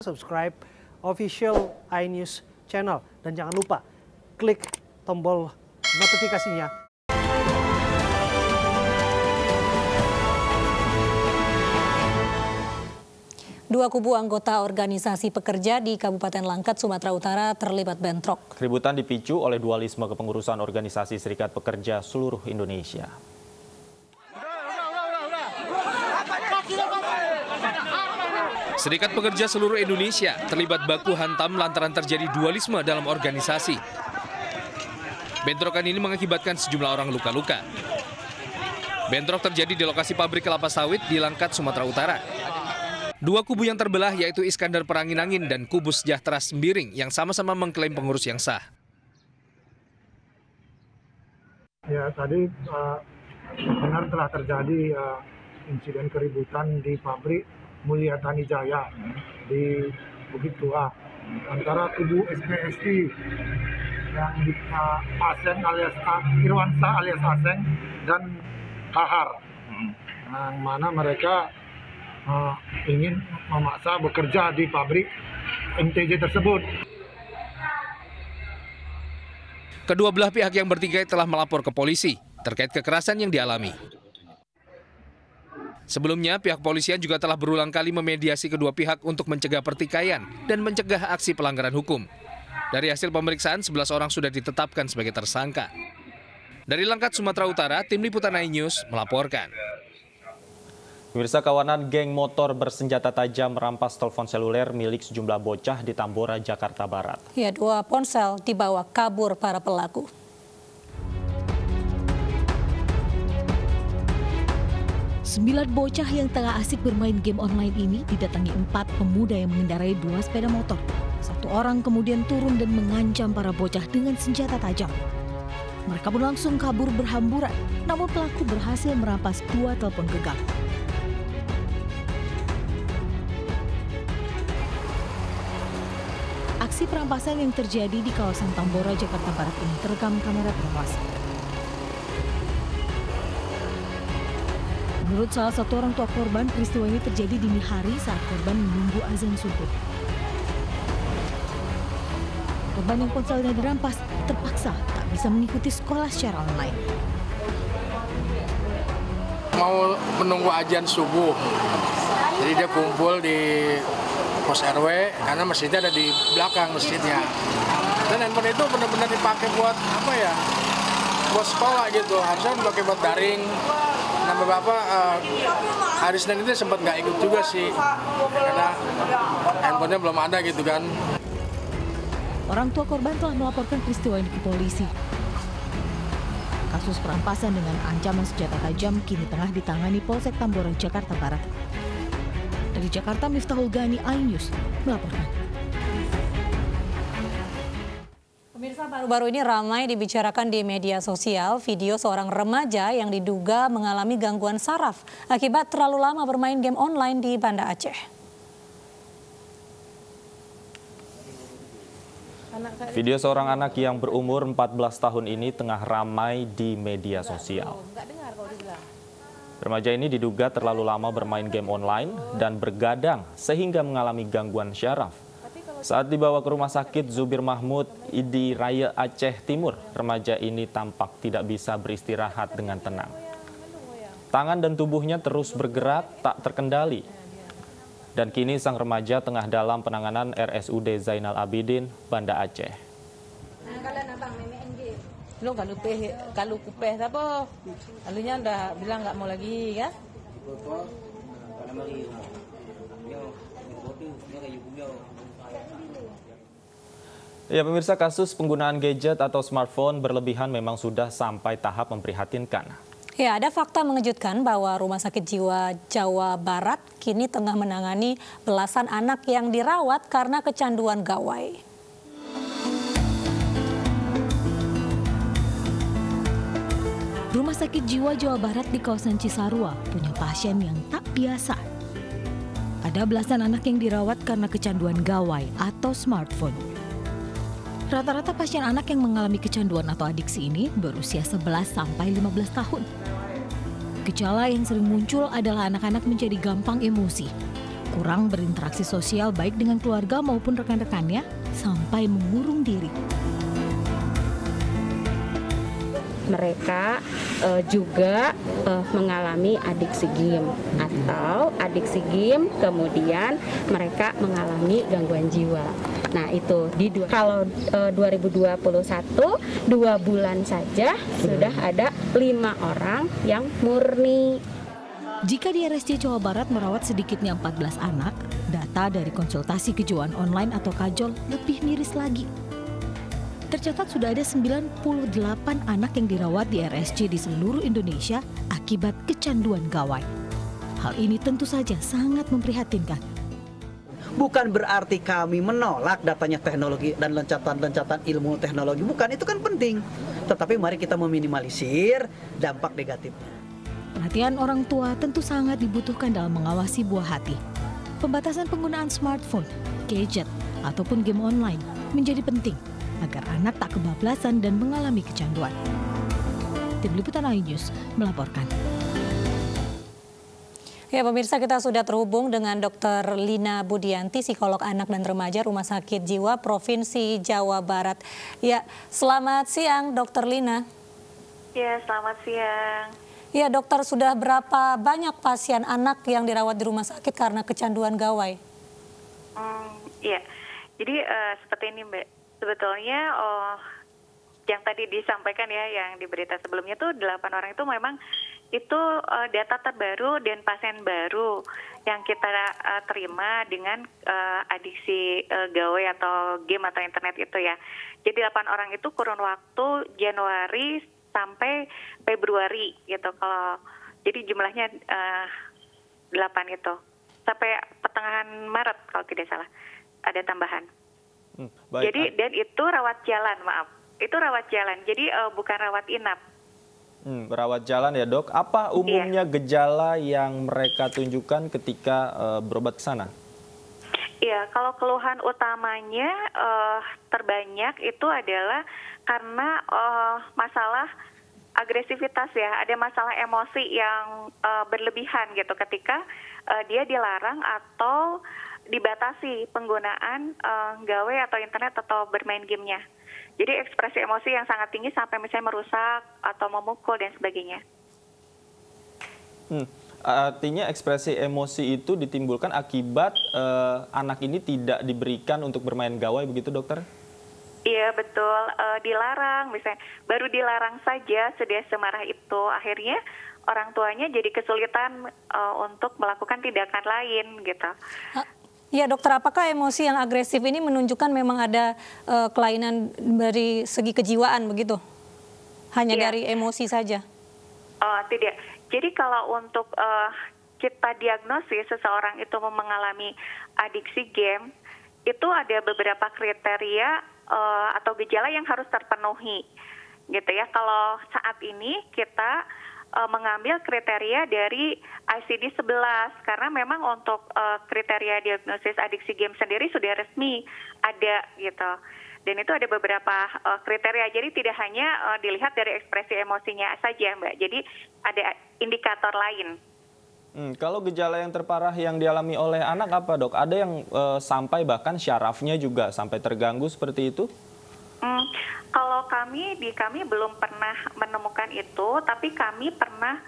subscribe official iNews channel dan jangan lupa klik tombol notifikasinya. Dua kubu anggota organisasi pekerja di Kabupaten Langkat, Sumatera Utara terlibat bentrok. Keributan dipicu oleh dualisme kepengurusan organisasi Serikat Pekerja seluruh Indonesia. Serikat Pekerja seluruh Indonesia terlibat baku hantam lantaran terjadi dualisme dalam organisasi. Bentrokan ini mengakibatkan sejumlah orang luka-luka. Bentrok terjadi di lokasi pabrik kelapa sawit di Langkat, Sumatera Utara. Dua kubu yang terbelah yaitu Iskandar Perangin-Angin dan Kubu Sejahtera Sembiring yang sama-sama mengklaim pengurus yang sah. Ya, tadi benar telah terjadi insiden keributan di pabrik Mulia Tani Jaya di Bukit Tua antara kubu SPST yang Aseng alias Irwansa alias Aseng dan Hahar, yang mana mereka ingin memaksa bekerja di pabrik MTJ tersebut. Kedua belah pihak yang bertikai telah melapor ke polisi terkait kekerasan yang dialami. Sebelumnya, pihak polisian juga telah berulang kali memediasi kedua pihak untuk mencegah pertikaian dan mencegah aksi pelanggaran hukum. Dari hasil pemeriksaan, 11 orang sudah ditetapkan sebagai tersangka. Dari Langkat, Sumatera Utara, Tim Liputan iNews melaporkan. Pemirsa, kawanan geng motor bersenjata tajam merampas telepon seluler milik sejumlah bocah di Tambora, Jakarta Barat. Ya, 2 ponsel dibawa kabur para pelaku. Sembilan bocah yang tengah asik bermain game online ini didatangi 4 pemuda yang mengendarai 2 sepeda motor. 1 orang kemudian turun dan mengancam para bocah dengan senjata tajam. Mereka pun langsung kabur berhamburan, namun pelaku berhasil merampas 2 telepon genggam. Aksi perampasan yang terjadi di kawasan Tambora, Jakarta Barat ini terekam kamera pengawas. Menurut salah satu orang tua korban, peristiwa ini terjadi dini hari saat korban menunggu azan subuh. Korban yang ponselnya dirampas terpaksa tak bisa mengikuti sekolah secara online. Mau menunggu azan subuh, jadi dia kumpul di pos RW karena masjidnya ada di belakang masjidnya. Dan handphone itu benar-benar dipakai buat apa ya? Buat sekolah gitu, harusnya dipakai buat daring. Nah, beberapa hari Senin itu sempat nggak ikut juga sih, karena handphonenya belum ada gitu kan. Orang tua korban telah melaporkan peristiwa ini ke polisi. Kasus perampasan dengan ancaman senjata tajam kini tengah ditangani Polsek Tambora, Jakarta Barat. Dari Jakarta, Miftahul Gani, iNews melaporkan. Pemirsa, baru-baru ini ramai dibicarakan di media sosial video seorang remaja yang diduga mengalami gangguan saraf akibat terlalu lama bermain game online di Banda Aceh. Video seorang anak yang berumur 14 tahun ini tengah ramai di media sosial. Remaja ini diduga terlalu lama bermain game online dan bergadang sehingga mengalami gangguan syaraf. Saat dibawa ke rumah sakit Zubir Mahmud di Raya Aceh Timur, remaja ini tampak tidak bisa beristirahat dengan tenang. Tangan dan tubuhnya terus bergerak tak terkendali. Dan kini sang remaja tengah dalam penanganan RSUD Zainal Abidin, Banda Aceh. Lo kalau kupeh apa? Alunya udah bilang nggak mau lagi ya? Ya pemirsa, kasus penggunaan gadget atau smartphone berlebihan memang sudah sampai tahap memprihatinkan. Ya, ada fakta mengejutkan bahwa Rumah Sakit Jiwa Jawa Barat kini tengah menangani belasan anak yang dirawat karena kecanduan gawai. Rumah Sakit Jiwa Jawa Barat di kawasan Cisarua punya pasien yang tak biasa. Ada belasan anak yang dirawat karena kecanduan gawai atau smartphone. Rata-rata pasien anak yang mengalami kecanduan atau adiksi ini berusia 11 sampai 15 tahun. Gejala yang sering muncul adalah anak-anak menjadi gampang emosi, kurang berinteraksi sosial baik dengan keluarga maupun rekan-rekannya, sampai mengurung diri. Mereka juga mengalami adiksi game atau adiksi game, kemudian mereka mengalami gangguan jiwa. Nah itu kalau 2021 2 bulan saja sudah ada 5 orang yang murni. Jika di RSJ Jawa Barat merawat sedikitnya 14 anak, data dari konsultasi kejiwaan online atau Kajol lebih miris lagi. Tercatat sudah ada 98 anak yang dirawat di RSJ di seluruh Indonesia akibat kecanduan gawai. Hal ini tentu saja sangat memprihatinkan. Bukan berarti kami menolak datanya teknologi dan loncatan-loncatan ilmu teknologi. Bukan, itu kan penting. Tetapi mari kita meminimalisir dampak negatifnya. Perhatian orang tua tentu sangat dibutuhkan dalam mengawasi buah hati. Pembatasan penggunaan smartphone, gadget, ataupun game online menjadi penting agar anak tak kebablasan dan mengalami kecanduan. Tim Liputan iNews melaporkan. Ya pemirsa, kita sudah terhubung dengan Dr. Lina Budianti, psikolog anak dan remaja Rumah Sakit Jiwa Provinsi Jawa Barat. Ya, selamat siang Dr. Lina. Ya, selamat siang. Ya dokter, sudah berapa banyak pasien anak yang dirawat di rumah sakit karena kecanduan gawai? Iya, jadi seperti ini Mbak. Sebetulnya yang tadi disampaikan ya, yang di berita sebelumnya tuh 8 orang itu memang itu data terbaru dan pasien baru yang kita terima dengan adiksi gawai atau game atau internet itu ya. Jadi 8 orang itu kurun waktu Januari sampai Februari gitu. Kalau jadi jumlahnya 8 itu sampai pertengahan Maret kalau tidak salah ada tambahan. Baik. Jadi dan itu rawat jalan, maaf. Itu rawat jalan. Jadi bukan rawat inap. Rawat jalan ya dok. Apa umumnya gejala yang mereka tunjukkan ketika berobat ke sana? Iya, kalau keluhan utamanya terbanyak itu adalah karena masalah agresivitas ya. Ada masalah emosi yang berlebihan gitu ketika dia dilarang atau dibatasi penggunaan gawai atau internet atau bermain gamenya. Jadi ekspresi emosi yang sangat tinggi sampai misalnya merusak atau memukul dan sebagainya. Artinya ekspresi emosi itu ditimbulkan akibat anak ini tidak diberikan untuk bermain gawai, begitu dokter? Iya betul, dilarang misalnya, baru dilarang saja sudah semarah itu, akhirnya orang tuanya jadi kesulitan untuk melakukan tindakan lain gitu. Ya dokter, apakah emosi yang agresif ini menunjukkan memang ada kelainan dari segi kejiwaan begitu? Hanya dari emosi saja? Tidak. Jadi kalau untuk kita diagnosis seseorang itu mengalami adiksi game, itu ada beberapa kriteria atau gejala yang harus terpenuhi, gitu ya. Kalau saat ini kita mengambil kriteria dari ICD-11 karena memang untuk kriteria diagnosis adiksi game sendiri sudah resmi ada gitu. Dan itu ada beberapa kriteria, jadi tidak hanya dilihat dari ekspresi emosinya saja Mbak, jadi ada indikator lain. Kalau gejala yang terparah yang dialami oleh anak apa dok? Ada yang sampai bahkan syarafnya juga sampai terganggu seperti itu? Kalau kami belum pernah menemukan itu, tapi kami pernah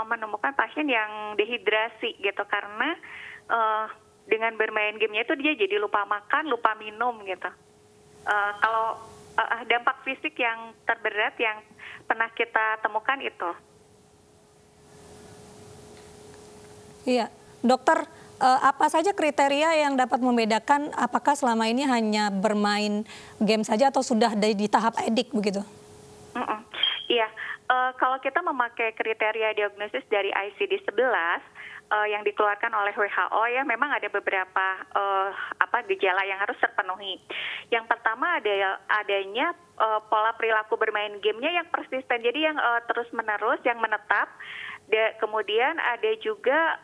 menemukan pasien yang dehidrasi gitu karena dengan bermain gamenya itu dia jadi lupa makan, lupa minum gitu. Kalau dampak fisik yang terberat yang pernah kita temukan itu. Iya, dokter, apa saja kriteria yang dapat membedakan apakah selama ini hanya bermain game saja atau sudah di tahap edik begitu? Iya, kalau kita memakai kriteria diagnosis dari ICD-11 yang dikeluarkan oleh WHO ya, memang ada beberapa gejala yang harus terpenuhi. Yang pertama adanya pola perilaku bermain gamenya yang persisten, jadi yang terus-menerus, yang menetap. Kemudian ada juga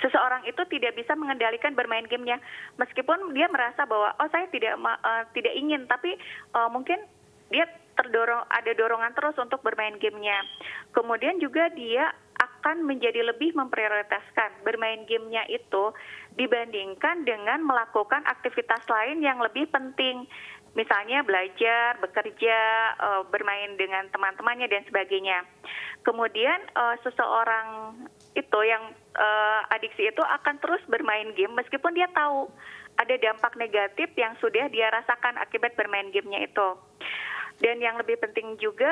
seseorang itu tidak bisa mengendalikan bermain gamenya, meskipun dia merasa bahwa saya tidak ingin, tapi mungkin dia ada dorongan terus untuk bermain gamenya. Kemudian juga dia akan menjadi lebih memprioritaskan bermain gamenya itu dibandingkan dengan melakukan aktivitas lain yang lebih penting. Misalnya belajar, bekerja, bermain dengan teman-temannya dan sebagainya. Kemudian seseorang itu yang adiksi itu akan terus bermain game meskipun dia tahu ada dampak negatif yang sudah dia rasakan akibat bermain gamenya itu. Dan yang lebih penting juga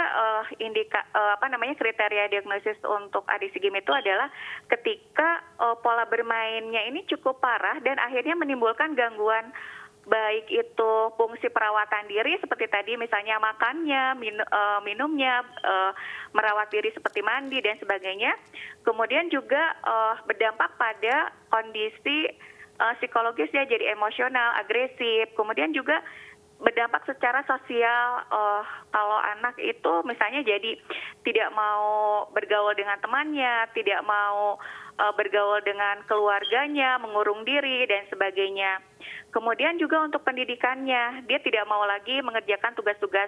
kriteria diagnosis untuk adiksi game itu adalah ketika pola bermainnya ini cukup parah dan akhirnya menimbulkan gangguan baik itu fungsi perawatan diri seperti tadi misalnya makannya, minumnya, merawat diri seperti mandi dan sebagainya. Kemudian juga berdampak pada kondisi psikologis ya, jadi emosional, agresif. Kemudian juga berdampak secara sosial, kalau anak itu misalnya jadi tidak mau bergaul dengan temannya, tidak mau bergaul dengan keluarganya, mengurung diri dan sebagainya. Kemudian juga untuk pendidikannya, dia tidak mau lagi mengerjakan tugas-tugas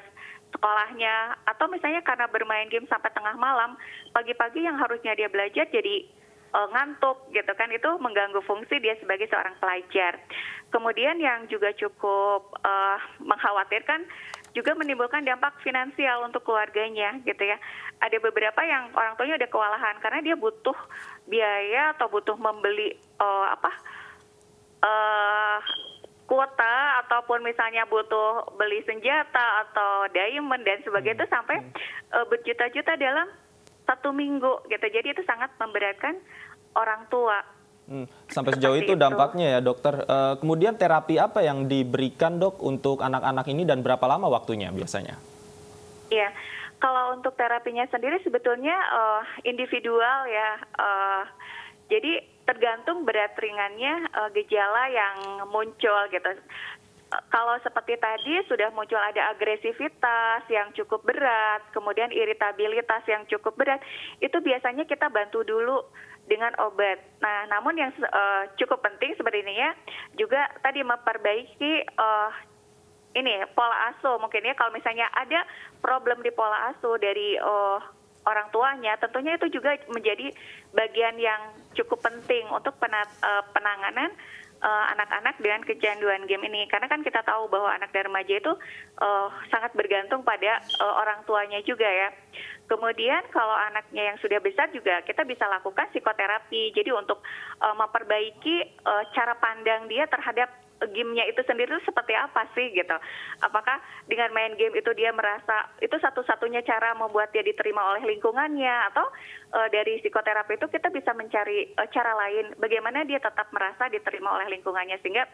sekolahnya, atau misalnya karena bermain game sampai tengah malam, pagi-pagi yang harusnya dia belajar jadi ngantuk gitu kan, itu mengganggu fungsi dia sebagai seorang pelajar. Kemudian yang juga cukup mengkhawatirkan juga menimbulkan dampak finansial untuk keluarganya gitu ya. Ada beberapa yang orang tuanya udah kewalahan karena dia butuh biaya atau butuh membeli kuota ataupun misalnya butuh beli senjata atau diamond dan sebagainya itu sampai berjuta-juta dalam 1 minggu gitu. Jadi itu sangat memberatkan orang tua. Sampai sejauh itu dampaknya ya dokter. Kemudian terapi apa yang diberikan dok untuk anak-anak ini dan berapa lama waktunya biasanya? Iya, kalau untuk terapinya sendiri sebetulnya individual ya. Jadi tergantung berat ringannya gejala yang muncul gitu. Kalau seperti tadi sudah muncul ada agresivitas yang cukup berat, kemudian iritabilitas yang cukup berat, itu biasanya kita bantu dulu dengan obat. Nah, namun yang cukup penting sebenarnya juga tadi memperbaiki pola asuh. Mungkin ya kalau misalnya ada problem di pola asuh dari orang tuanya, tentunya itu juga menjadi bagian yang cukup penting untuk penanganan anak-anak dengan kecanduan game ini. Karena kan kita tahu bahwa anak dan remaja itu sangat bergantung pada orang tuanya juga ya. Kemudian kalau anaknya yang sudah besar juga kita bisa lakukan psikoterapi. Jadi untuk memperbaiki cara pandang dia terhadap game-nya itu sendiri itu seperti apa sih gitu. Apakah dengan main game itu dia merasa itu satu-satunya cara membuat dia diterima oleh lingkungannya, atau dari psikoterapi itu kita bisa mencari cara lain bagaimana dia tetap merasa diterima oleh lingkungannya, sehingga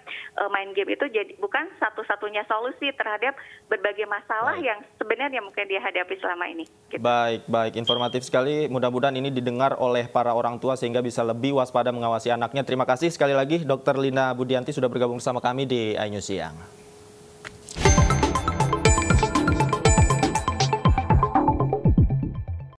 main game itu jadi bukan satu-satunya solusi terhadap berbagai masalah yang sebenarnya mungkin dia hadapi selama ini. Gitu. Baik, informatif sekali. Mudah-mudahan ini didengar oleh para orang tua sehingga bisa lebih waspada mengawasi anaknya. Terima kasih sekali lagi Dr. Lina Budianti sudah bergabung bersama kami di iNews Siang.